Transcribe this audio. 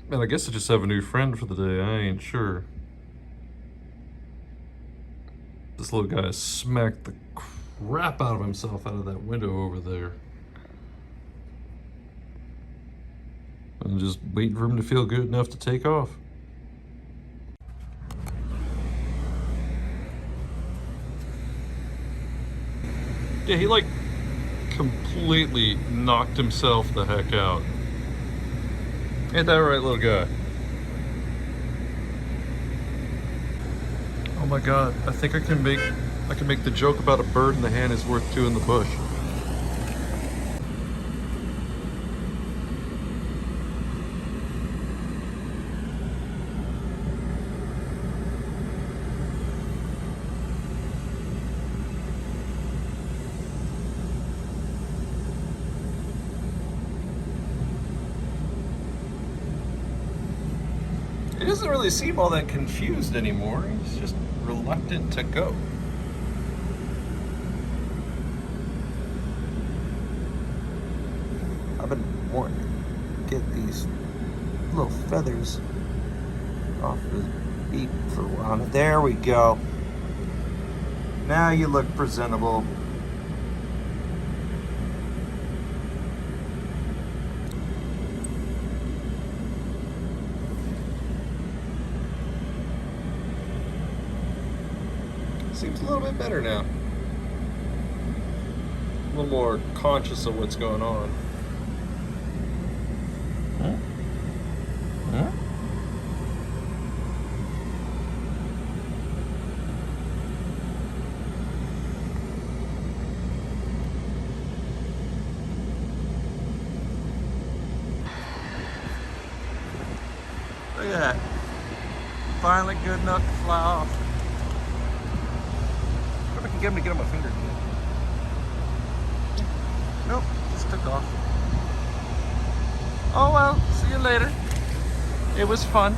Man, I guess I just have a new friend for the day. I ain't sure. This little guy smacked the crap out of himself out of that window over there. I'm just waiting for him to feel good enough to take off. Yeah, he like completely knocked himself the heck out. Ain't that right, little guy? Oh my god, I think I can make the joke about a bird in the hand is worth two in the bush. He doesn't really seem all that confused anymore. He's just reluctant to go. I've been wanting to get these little feathers off his beak for a while. There we go. Now you look presentable. Seems a little bit better now. A little more conscious of what's going on. Huh? Huh? Look at that. Finally good enough to fly off. I can get him to get on my finger again. Nope, just took off. Oh well, see you later. It was fun.